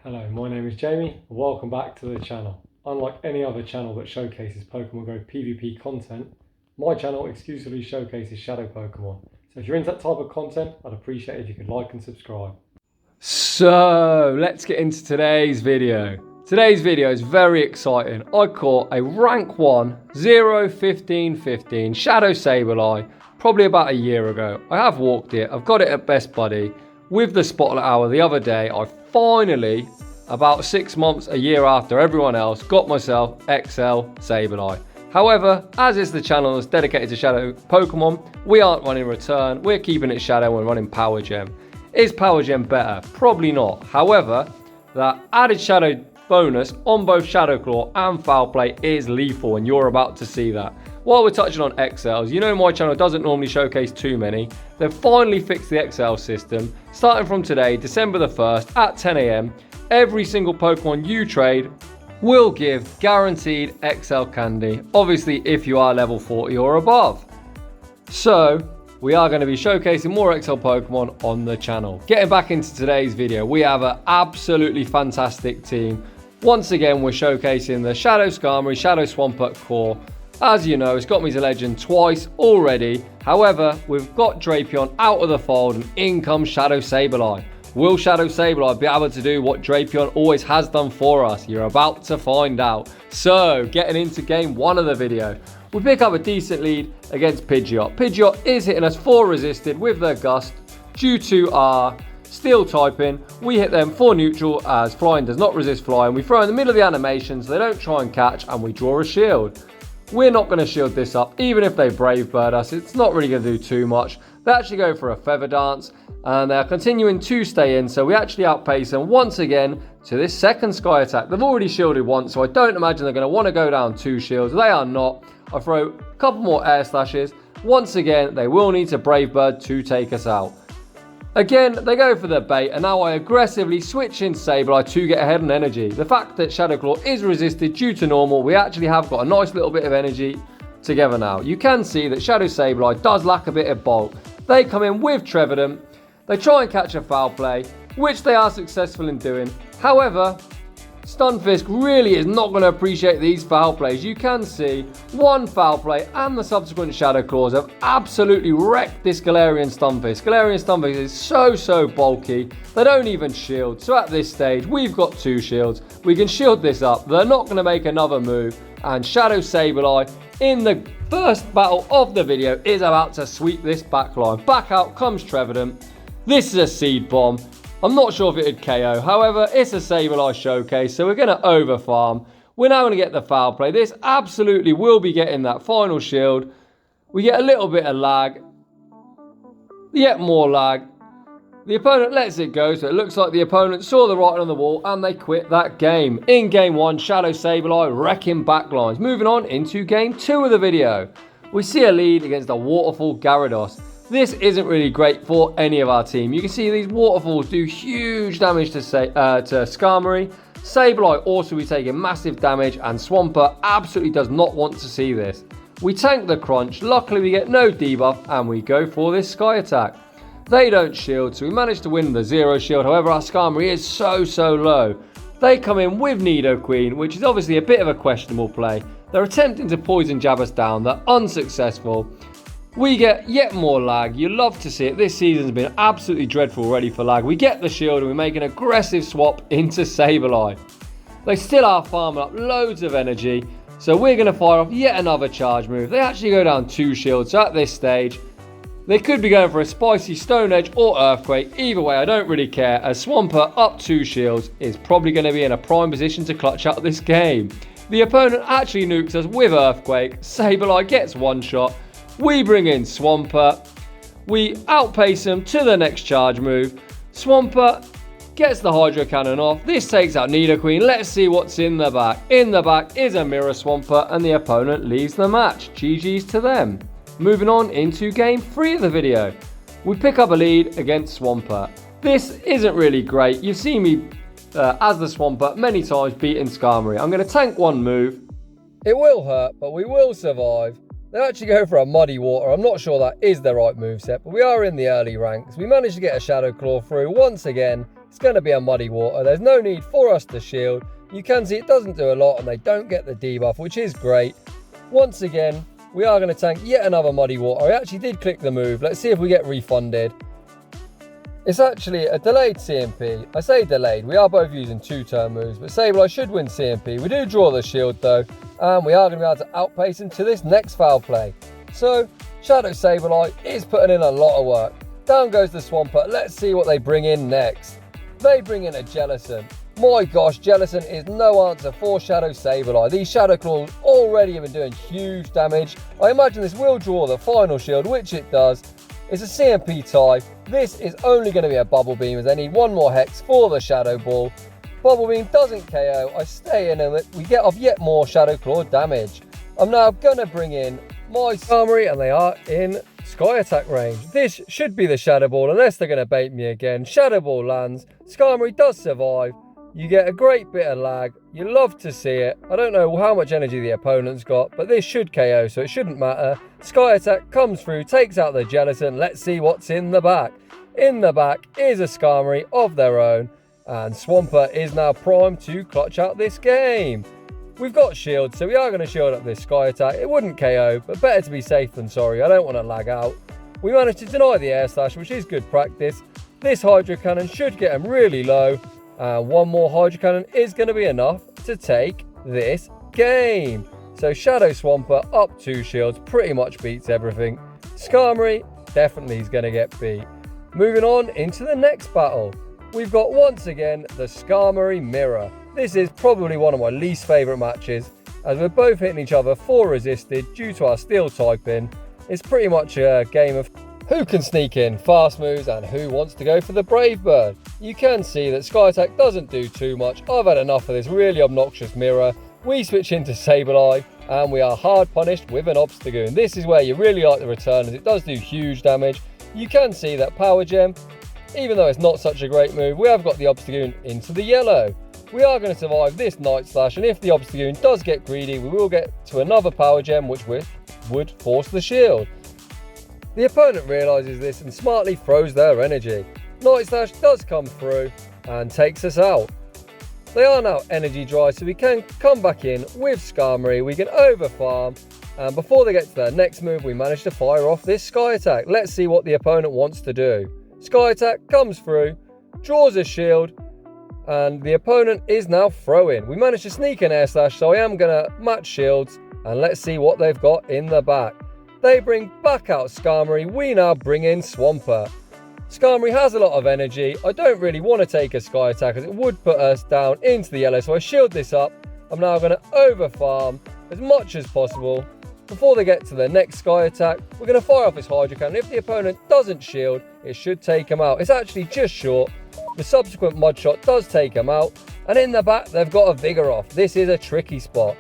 Hello, my name is Jamie and welcome back to the channel. Unlike any other channel that showcases Pokemon Go PvP content, my channel exclusively showcases Shadow Pokemon. So if you're into that type of content, I'd appreciate it if you could like and subscribe. So let's get into today's video. Today's video is very exciting. I caught a rank 1 0-15-15 Shadow Sableye probably about a year ago. I have walked it, I've got it at Best Buddy. With the Spotlight Hour the other day, I finally, about 6 months, a year after everyone else, got myself XL Sableye. However, as is the channel that's dedicated to Shadow Pokemon, we aren't running Return, we're keeping it Shadow and running Power Gem. Is Power Gem better? Probably not. However, that added Shadow bonus on both Shadow Claw and Foul Play is lethal, and you're about to see that. While we're touching on XLs, you know my channel doesn't normally showcase too many. They've finally fixed the XL system. Starting from today, December the 1st at 10 AM, every single Pokemon you trade will give guaranteed XL candy. Obviously, if you are level 40 or above. So, we are going to be showcasing more XL Pokemon on the channel. Getting back into today's video, we have an absolutely fantastic team. Once again, we're showcasing the Shadow Skarmory, Shadow Swampert core. As you know, it's got me to legend twice already. However, we've got Drapion out of the fold and in comes Shadow Sableye. Will Shadow Sableye be able to do what Drapion always has done for us? You're about to find out. So, getting into game 1 of the video. We pick up a decent lead against Pidgeot. Pidgeot is hitting us 4 resisted with their Gust due to our Steel typing. We hit them for neutral as Flying does not resist Flying. We throw in the middle of the animation so they don't try and catch, and we draw a shield. We're not going to shield this up, even if they Brave Bird us. It's not really going to do too much. They actually go for a Feather Dance, and they're continuing to stay in, so we actually outpace them once again to this second Sky Attack. They've already shielded once, so I don't imagine they're going to want to go down 2 shields. They are not. I throw a couple more Air Slashes. Once again, they will need to Brave Bird to take us out. Again, they go for the bait, and now I aggressively switch in Sableye to get ahead on energy. The fact that Shadow Claw is resisted due to normal, we actually have got a nice little bit of energy together now. You can see that Shadow Sableye does lack a bit of bulk. They come in with Trevenant. They try and catch a Foul Play, which they are successful in doing. However, Stunfisk really is not going to appreciate these Foul Plays. You can see one Foul Play and the subsequent Shadow Claws have absolutely wrecked this Galarian Stunfisk. Galarian Stunfisk is so bulky, they don't even shield. So at this stage, we've got 2 shields. We can shield this up. They're not going to make another move. And Shadow Sableye, in the first battle of the video, is about to sweep this backline. Back out comes Trevenant. This is a Seed Bomb. I'm not sure if it'd KO. However, it's a Sableye showcase, so we're going to over farm. We're now going to get the Foul Play. This absolutely will be getting that final shield. We get a little bit of lag. Yet more lag. The opponent lets it go, so it looks like the opponent saw the writing on the wall and they quit that game. In game 1, Shadow Sableye wrecking backlines. Moving on into game 2 of the video. We see a lead against a Waterfall Gyarados. This isn't really great for any of our team. You can see these waterfalls do huge damage to Skarmory. Sableye also be taking massive damage, and Swampert absolutely does not want to see this. We tank the crunch. Luckily, we get no debuff, and we go for this Sky Attack. They don't shield, so we manage to win the 0 shield. However, our Skarmory is so low. They come in with Nidoqueen, which is obviously a bit of a questionable play. They're attempting to Poison Jab us down. They're unsuccessful. We get yet more lag. You love to see it. This season's been absolutely dreadful already for lag. We get the shield and we make an aggressive swap into Sableye. They still are farming up loads of energy, so we're going to fire off yet another charge move. They actually go down 2 shields, so at this stage, they could be going for a spicy Stone Edge or Earthquake. Either way, I don't really care, as Swampert up 2 shields is probably going to be in a prime position to clutch out this game. The opponent actually nukes us with Earthquake. Sableye gets 1 shot. We bring in Swampert. We outpace him to the next charge move. Swampert gets the Hydro Cannon off. This takes out Nidoqueen. Let's see what's in the back. In the back is a Mirror Swampert, and the opponent leaves the match. GG's to them. Moving on into game 3 of the video. We pick up a lead against Swampert. This isn't really great. You've seen me as the Swampert many times beating Skarmory. I'm going to tank 1 move. It will hurt, but we will survive. They actually go for a Muddy Water. I'm not sure that is the right moveset, but we are in the early ranks. We managed to get a Shadow Claw through once again. It's going to be a muddy water. There's no need for us to shield. You can see it doesn't do a lot and they don't get the debuff, which is great. Once again, we are going to tank yet another muddy water. I actually did click the move. Let's see if we get refunded. It's actually a delayed CMP. I say delayed. We are both using 2-turn moves, but Sableye should win CMP. We do draw the shield though, and we are going to be able to outpace into this next foul play. So, Shadow Sableye is putting in a lot of work. Down goes the Swampert. Let's see what they bring in next. They bring in a Jellicent. My gosh, Jellicent is no answer for Shadow Sableye. These Shadow Claws already have been doing huge damage. I imagine this will draw the final shield, which it does. It's a CMP tie. This is only going to be a Bubble Beam as they need one more Hex for the Shadow Ball. Bubble Beam doesn't KO. I stay in and we get off yet more Shadow Claw damage. I'm now going to bring in my Skarmory and they are in Sky Attack range. This should be the Shadow Ball unless they're going to bait me again. Shadow Ball lands. Skarmory does survive. You get a great bit of lag. You love to see it. I don't know how much energy the opponent's got, but this should KO, so it shouldn't matter. Sky Attack comes through, takes out the Jellicent. Let's see what's in the back. In the back is a Skarmory of their own, and Swampert is now primed to clutch out this game. We've got shield, so we are going to shield up this Sky Attack. It wouldn't KO, but better to be safe than sorry. I don't want to lag out. We managed to deny the Air Slash, which is good practice. This Hydro Cannon should get him really low. And one more Hydro Cannon is going to be enough to take this game. So Shadow Swampert up 2 shields pretty much beats everything. Skarmory definitely is going to get beat. Moving on into the next battle. We've got once again the Skarmory Mirror. This is probably one of my least favourite matches as we're both hitting each other for resisted due to our steel typing. It's pretty much a game of who can sneak in fast moves and who wants to go for the Brave Bird. You can see that Sky Attack doesn't do too much. I've had enough of this really obnoxious mirror. We switch into Sableye and we are hard punished with an Obstagoon. This is where you really like the return as it does do huge damage. You can see that Power Gem, even though it's not such a great move, we have got the Obstagoon into the yellow. We are going to survive this Night Slash, and if the Obstagoon does get greedy, we will get to another Power Gem which would force the shield. The opponent realises this and smartly throws their energy. Night Slash does come through and takes us out. They are now energy dry, so we can come back in with Skarmory. We can overfarm, and before they get to their next move, we manage to fire off this Sky Attack. Let's see what the opponent wants to do. Sky Attack comes through, draws a shield, and the opponent is now throwing. We managed to sneak an Air Slash, so I am going to match shields, and let's see what they've got in the back. They bring back out Skarmory. We now bring in Swampert. Skarmory has a lot of energy. I don't really want to take a Sky Attack as it would put us down into the yellow. So I shield this up. I'm now going to overfarm as much as possible. Before they get to the next Sky Attack, we're going to fire off his Hydro Cannon. If the opponent doesn't shield, it should take him out. It's actually just short. The subsequent Mud Shot does take him out. And in the back, they've got a Vigoroth. This is a tricky spot.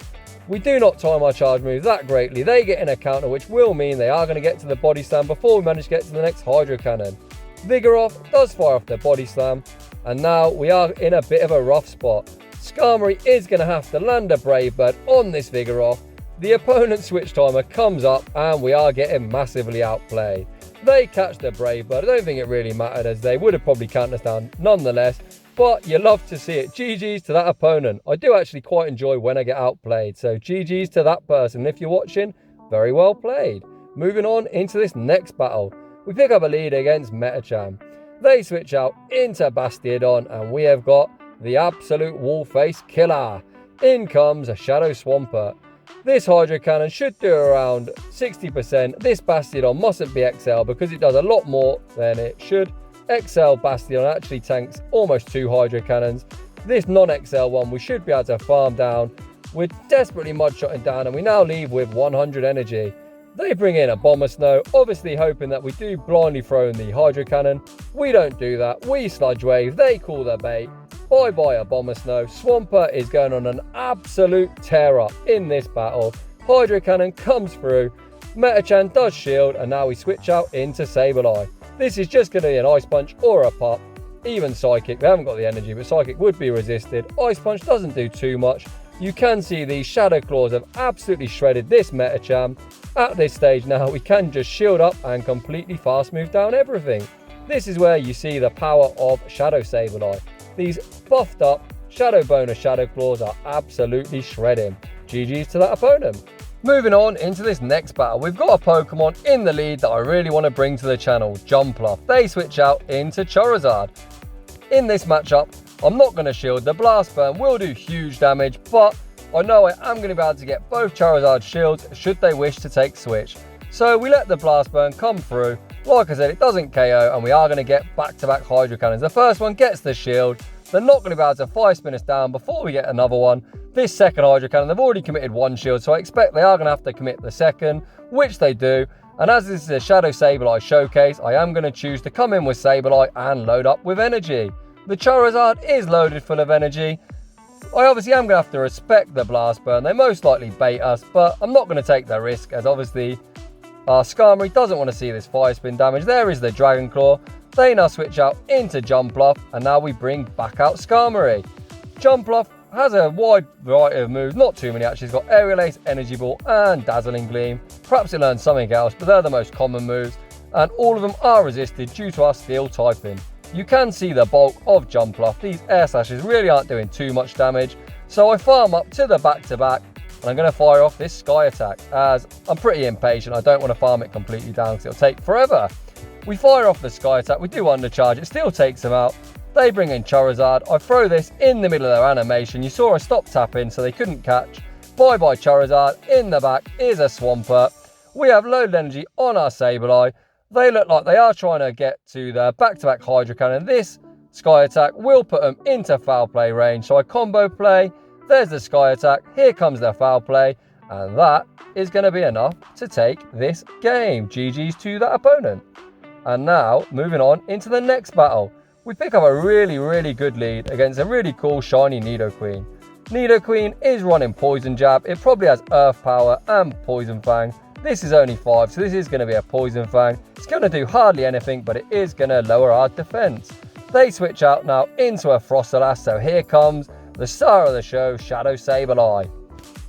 We do not time our charge move that greatly. They get in a counter, which will mean they are going to get to the Body Slam before we manage to get to the next Hydro Cannon. Vigoroth does fire off their Body Slam, and now we are in a bit of a rough spot. Skarmory is going to have to land a Brave Bird on this Vigoroth. The opponent's switch timer comes up, and we are getting massively outplayed. They catch the Brave Bird. I don't think it really mattered as they would have probably counted us down nonetheless. But you love to see it. GG's to that opponent. I do actually quite enjoy when I get outplayed. So GG's to that person. If you're watching, very well played. Moving on into this next battle. We pick up a lead against Metacham. They switch out into Bastiodon and we have got the absolute wall face killer. In comes a Shadow Swampert. This Hydro Cannon should do around 60%. This Bastiodon mustn't be XL because it does a lot more than it should. XL Bastion actually tanks almost 2 Hydro Cannons. This non-XL one we should be able to farm down. We're desperately mud-shotting down and we now leave with 100 energy. They bring in a Bomber Snow, obviously hoping that we do blindly throw in the Hydro Cannon. We don't do that. We Sludge Wave. They call their bait. Bye-bye a Bomber Snow. Swampert is going on an absolute tear-up in this battle. Hydro Cannon comes through. Metachan does shield and now we switch out into Sableye. This is just going to be an Ice Punch or a Pop. Even Psychic, we haven't got the energy, but Psychic would be resisted. Ice Punch doesn't do too much. You can see these Shadow Claws have absolutely shredded this Metacham. At this stage now, we can just shield up and completely fast move down everything. This is where you see the power of Shadow Sableye. These buffed up Shadow Bonus Shadow Claws are absolutely shredding. GG's to that opponent. Moving on into this next battle, we've got a Pokemon in the lead that I really want to bring to the channel, Jumpluff. They switch out into Charizard. In this matchup, I'm not going to shield. The Blast Burn will do huge damage, but I know I am going to be able to get both Charizard shields should they wish to take switch. So we let the Blast Burn come through. Like I said, it doesn't KO, and we are going to get back-to-back Hydro Cannons. The first one gets the shield. They're not going to be able to 5-spin us down before we get another one. This second Hydro Cannon, they've already committed one shield, so I expect they are going to have to commit the second, which they do. And as this is a Shadow Sableye showcase, I am going to choose to come in with Sableye and load up with energy. The Charizard is loaded full of energy. I obviously am going to have to respect the Blast Burn. They most likely bait us, but I'm not going to take the risk, as obviously our Skarmory doesn't want to see this 5-spin damage. There is the Dragon Claw. They now switch out into Jumpluff, and now we bring back out Skarmory. Jumpluff has a wide variety of moves, not too many actually. It's got Aerial Ace, Energy Ball, and Dazzling Gleam. Perhaps it learns something else, but they're the most common moves, and all of them are resisted due to our Steel typing. You can see the bulk of Jumpluff. These Air Slashes really aren't doing too much damage, so I farm up to the back-to-back, and I'm going to fire off this Sky Attack, as I'm pretty impatient. I don't want to farm it completely down because it'll take forever. We fire off the Sky Attack, we do undercharge, it still takes them out. They bring in Charizard. I throw this in the middle of their animation. You saw a stop tapping, so they couldn't catch. Bye-bye Charizard. In the back is a Swampert. We have loaded energy on our Sableye. They look like they are trying to get to the back-to-back Hydro Cannon. This Sky Attack will put them into foul play range. So I combo play. There's the Sky Attack. Here comes the foul play. And that is going to be enough to take this game. GG's to that opponent. And now, moving on into the next battle. We pick up a really good lead against a really cool shiny Nidoqueen. Nidoqueen is running Poison Jab. It probably has Earth Power and Poison Fang. This is only 5, so this is going to be a Poison Fang. It's going to do hardly anything, but it is going to lower our defense. They switch out now into a Froslass, so here comes the star of the show, Shadow Sableye.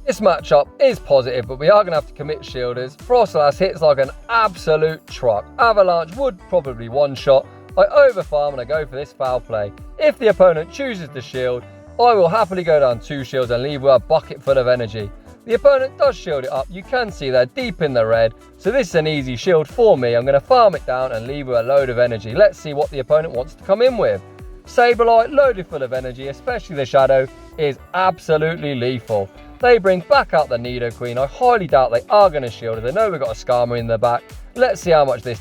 This matchup is positive, but we are going to have to commit shielders. Froslass hits like an absolute truck. Avalanche would probably one-shot. I overfarm and I go for this foul play. If the opponent chooses to shield, I will happily go down 2 shields and leave with a bucket full of energy. The opponent does shield it up. You can see they're deep in the red, so this is an easy shield for me. I'm going to farm it down and leave with a load of energy. Let's see what the opponent wants to come in with. Sableye, loaded full of energy, especially the Shadow, is absolutely lethal. They bring back out the Nidoqueen. I highly doubt they are going to shield it. They know we've got a Skarmory in the back. Let's see how much this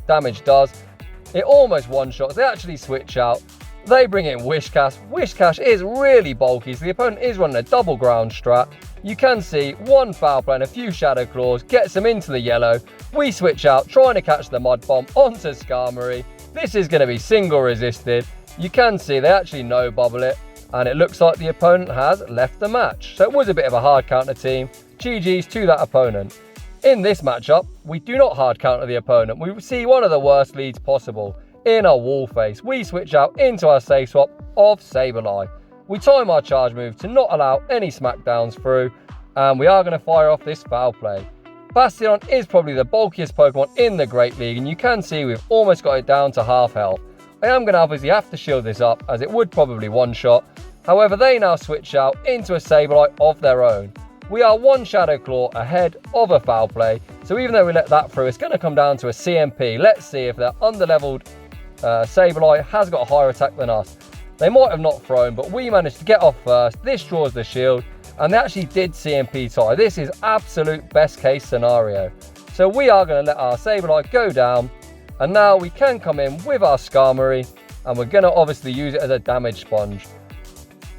damage does. It almost one-shots. They actually switch out. They bring in Whiscash. Whiscash is really bulky, so the opponent is running a double ground strat. You can see one foul play and a few Shadow Claws gets them into the yellow. We switch out, trying to catch the Mud Bomb onto Skarmory. This is going to be single resisted. You can see they actually no-bubble it, and it looks like the opponent has left the match. So it was a bit of a hard counter team. GG's to that opponent. In this matchup, we do not hard counter the opponent. We see one of the worst leads possible in our wall face. We switch out into our safe swap of Sableye. We time our charge move to not allow any smackdowns through, and we are going to fire off this foul play. Bastion is probably the bulkiest Pokemon in the Great League, and you can see we've almost got it down to half health. I am going to obviously have to shield this up, as it would probably one-shot. However, they now switch out into a Sableye of their own. We are 1 Shadow Claw ahead of a foul play, so even though we let that through, it's going to come down to a CMP. Let's see if their underleveled Sableye has got a higher attack than us. They might have not thrown, but we managed to get off first. This draws the shield, and they actually did CMP tie. This is absolute best case scenario. So we are going to let our Sableye go down, and now we can come in with our Skarmory, and we're going to obviously use it as a damage sponge.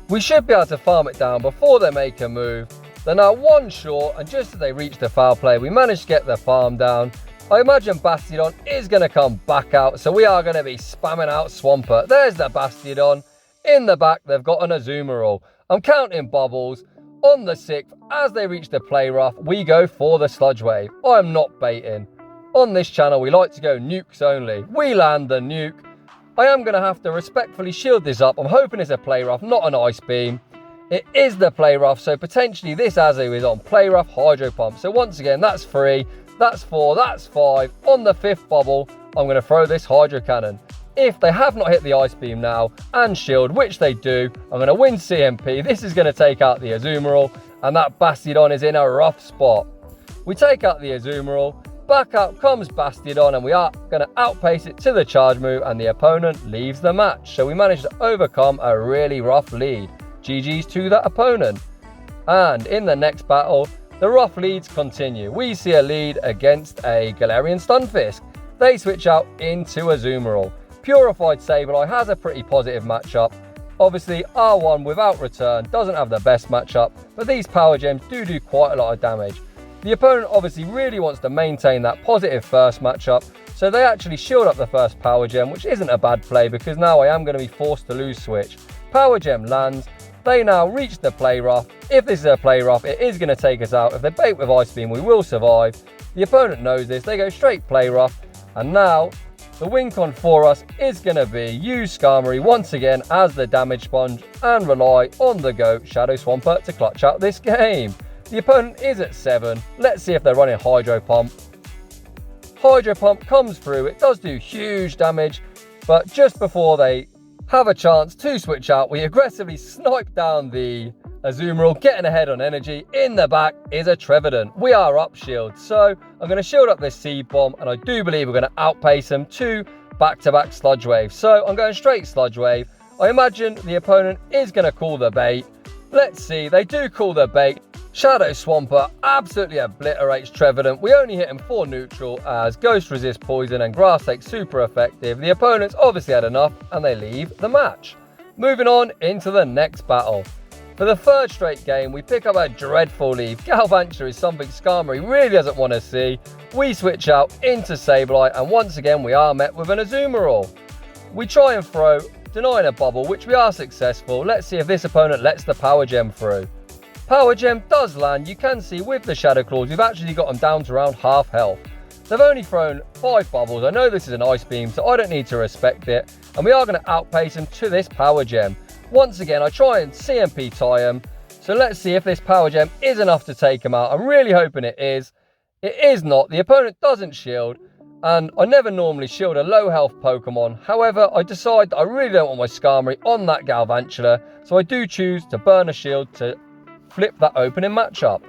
We should be able to farm it down before they make a move. They're now 1 short, and just as they reach the foul play, we managed to get the farm down. I imagine Bastiodon is going to come back out, so we are going to be spamming out Swampert. There's the Bastiodon. In the back, they've got an Azumarill. I'm counting bubbles. On the 6th, as they reach the play rough, we go for the Sludge Wave. I'm not baiting. On this channel, we like to go nukes only. We land the nuke. I am going to have to respectfully shield this up. I'm hoping it's a play rough, not an Ice Beam. It is the play rough, so potentially this Azu is on play rough Hydro Pump. So once again, that's 3, that's 4, that's 5. On the 5th bubble, I'm going to throw this Hydro Cannon. If they have not hit the Ice Beam now and Shield, which they do, I'm going to win CMP. This is going to take out the Azumarill, and that Bastiodon is in a rough spot. We take out the Azumarill, back out comes Bastiodon, and we are going to outpace it to the charge move, and the opponent leaves the match. So we managed to overcome a really rough lead. GG's to that opponent. And in the next battle, the rough leads continue. We see a lead against a Galarian Stunfisk. They switch out into Azumarill. Purified Sableye has a pretty positive matchup. Obviously, R1 without return doesn't have the best matchup, but these Power Gems do quite a lot of damage. The opponent obviously really wants to maintain that positive first matchup, so they actually shield up the first Power Gem, which isn't a bad play because now I am going to be forced to lose switch. Power Gem lands. They now reach the Play Rough. If this is a Play Rough, it is going to take us out. If they bait with Ice Beam, we will survive. The opponent knows this. They go straight Play Rough, and now the win con for us is going to be use Skarmory once again as the damage sponge and rely on the GOAT Shadow Swampert to clutch out this game. The opponent is at 7. Let's see if they're running Hydro Pump. Hydro Pump comes through. It does do huge damage, but just before they have a chance to switch out, we aggressively snipe down the Azumarill, getting ahead on energy. In the back is a Trevenant. We are up shield, so I'm going to shield up this Seed Bomb, and I do believe we're going to outpace them to back-to-back Sludge Wave. So I'm going straight Sludge Wave. I imagine the opponent is going to call the bait. Let's see, they do call the bait. Shadow Swampert absolutely obliterates Trevenant. We only hit him for neutral as Ghost resist poison and Grass Take's super effective. The opponents obviously had enough and they leave the match. Moving on into the next battle. For the third straight game, we pick up a dreadful lead. Galvantula is something Skarmory really doesn't want to see. We switch out into Sableye, and once again we are met with an Azumarill. We try and throw, denying a bubble, which we are successful. Let's see if this opponent lets the Power Gem through. Power Gem does land. You can see with the Shadow Claws, we've actually got them down to around half health. They've only thrown 5 bubbles. I know this is an Ice Beam, so I don't need to respect it. And we are going to outpace them to this Power Gem. Once again, I try and CMP tie him. So let's see if this Power Gem is enough to take him out. I'm really hoping it is. It is not. The opponent doesn't shield. And I never normally shield a low health Pokemon. However, I decide that I really don't want my Skarmory on that Galvantula. So I do choose to burn a shield to flip that opening matchup.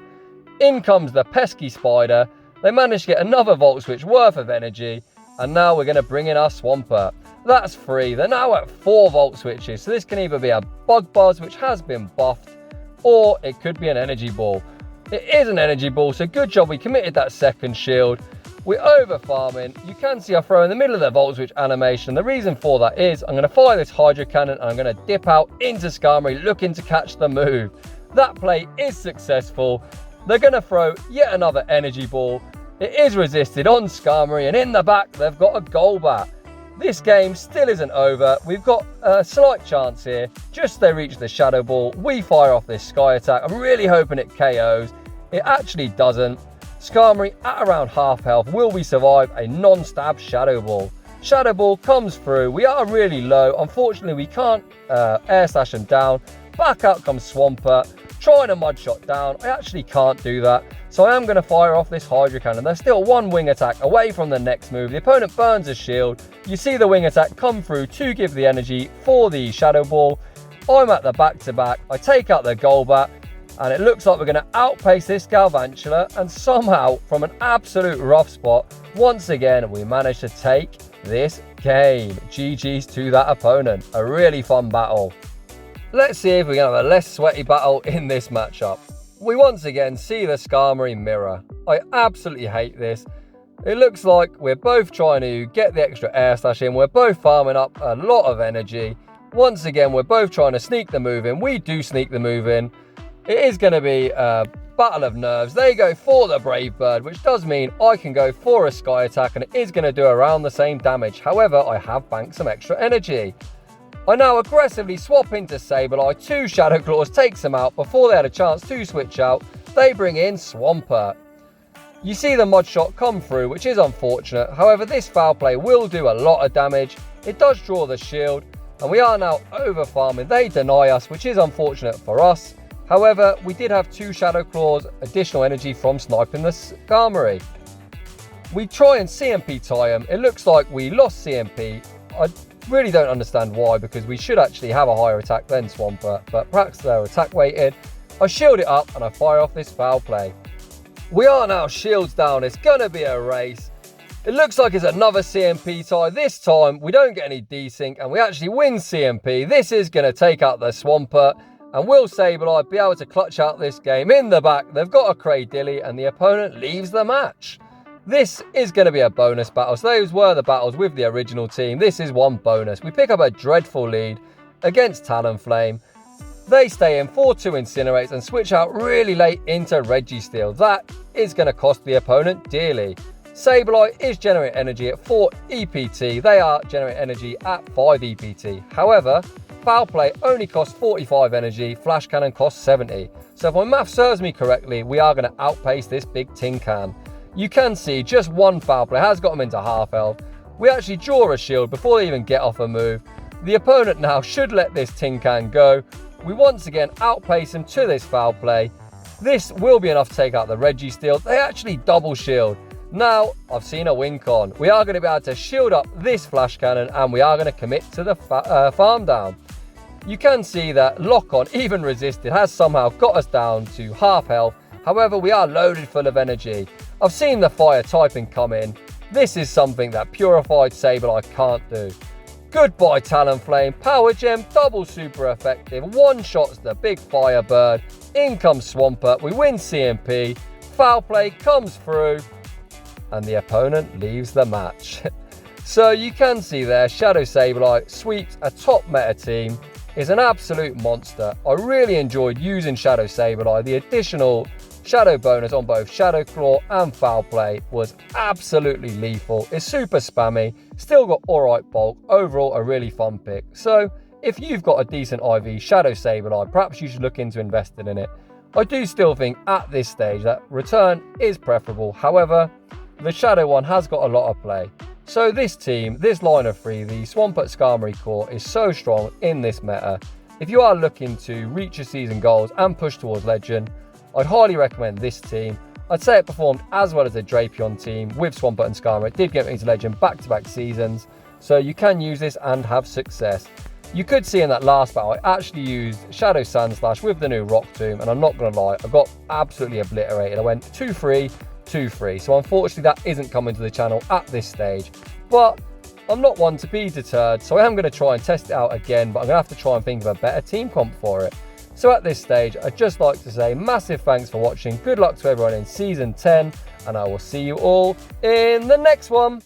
In comes the pesky Spider. They manage to get another Volt Switch worth of energy. And now we're going to bring in our Swampert. That's 3. They're now at 4 Volt Switches. So this can either be a Bug Buzz, which has been buffed, or it could be an Energy Ball. It is an Energy Ball, so good job we committed that second shield. We're over farming. You can see I throw in the middle of the Volt Switch animation. The reason for that is I'm going to fire this Hydro Cannon and I'm going to dip out into Skarmory looking to catch the move. That play is successful. They're going to throw yet another Energy Ball. It is resisted on Skarmory, and in the back they've got a Golbat. This game still isn't over. We've got a slight chance here. Just as they reach the Shadow Ball, we fire off this Sky Attack. I'm really hoping it KOs. It actually doesn't. Skarmory at around half health. Will we survive a non-stab Shadow Ball? Shadow Ball comes through. We are really low. Unfortunately, we can't Air Slash them down. Back out comes Swampert. Trying a Mud Shot down. I actually can't do that. So I am going to fire off this Hydro Cannon. They're still 1 Wing Attack away from the next move. The opponent burns a shield. You see the Wing Attack come through to give the energy for the Shadow Ball. I'm at the back-to-back. I take out the Golbat. And it looks like we're going to outpace this Galvantula. And somehow, from an absolute rough spot, once again, we managed to take this game. GG's to that opponent. A really fun battle. Let's see if we can have a less sweaty battle in this matchup. We once again see the Skarmory mirror. I absolutely hate this. It looks like we're both trying to get the extra Air Slash in. We're both farming up a lot of energy. Once again, we're both trying to sneak the move in. We do sneak the move in. It is going to be a battle of nerves. They go for the Brave Bird, which does mean I can go for a Sky Attack, and it is going to do around the same damage. However, I have banked some extra energy. I now aggressively swap into Sableye. 2 Shadow Claws takes them out before they had a chance to switch out. They bring in Swampert. You see the Mud Shot come through, which is unfortunate. However, this foul play will do a lot of damage. It does draw the shield, and we are now over farming. They deny us, which is unfortunate for us. However, we did have 2 Shadow Claws, additional energy from sniping the Skarmory. we try and CMP tie him. It looks like we lost CMP. I really don't understand why, because we should actually have a higher attack than Swampert, but perhaps they're attack weighted. I shield it up and I fire off this foul play. We are now shields down. It's going to be a race. It looks like it's another CMP tie. This time we don't get any desync and we actually win CMP. This is going to take out the Swampert, and will Sableye be able to clutch out this game? In the back, they've got a Cradilly and the opponent leaves the match. This is going to be a bonus battle. So those were the battles with the original team. This is one bonus. We pick up a dreadful lead against Talonflame. They stay in 4-2 Incinerates and switch out really late into Registeel. That is going to cost the opponent dearly. Sableye is generating energy at 4 EPT. They are generating energy at 5 EPT. However, Foul Play only costs 45 energy. Flash Cannon costs 70. So if my math serves me correctly, we are going to outpace this big tin can. You can see just one Foul Play has got them into half health. We actually draw a shield before they even get off a move. The opponent now should let this tin can go. We once again outpace him to this Foul Play. This will be enough to take out the Registeel. They actually double shield. Now, I've seen a wink on. We are going to be able to shield up this Flash Cannon and we are going to commit to the farm down. You can see that Lock On, even resisted, has somehow got us down to half health. However, we are loaded full of energy. I've seen the fire typing come in. This is something that purified Sableye can't do. Goodbye Talonflame, Power Gem, double super effective, one shots the big Firebird, in comes Swampert, we win CMP, Foul Play comes through, and the opponent leaves the match. So you can see there, Shadow Sableye sweeps a top meta team, is an absolute monster. I really enjoyed using Shadow Sableye. The additional Shadow bonus on both Shadow Claw and Foul Play was absolutely lethal. It's super spammy, still got alright bulk, overall a really fun pick. So if you've got a decent IV Shadow Sableye, perhaps you should look into investing in it. I do still think at this stage that return is preferable. However, the Shadow one has got a lot of play. So this team, this line of 3, the Swampert Skarmory core is so strong in this meta. If you are looking to reach your season goals and push towards Legend, I'd highly recommend this team. I'd say it performed as well as the Drapion team with Swampert and Skarmory. It did get me to Legend back-to-back seasons, so you can use this and have success. You could see in that last battle, I actually used Shadow Sandslash with the new Rock Tomb, and I'm not going to lie, I got absolutely obliterated. I went 2-3, 2-3, so unfortunately that isn't coming to the channel at this stage. But I'm not one to be deterred, so I am going to try and test it out again, but I'm going to have to try and think of a better team comp for it. So at this stage, I'd just like to say massive thanks for watching. Good luck to everyone in Season 10, and I will see you all in the next one.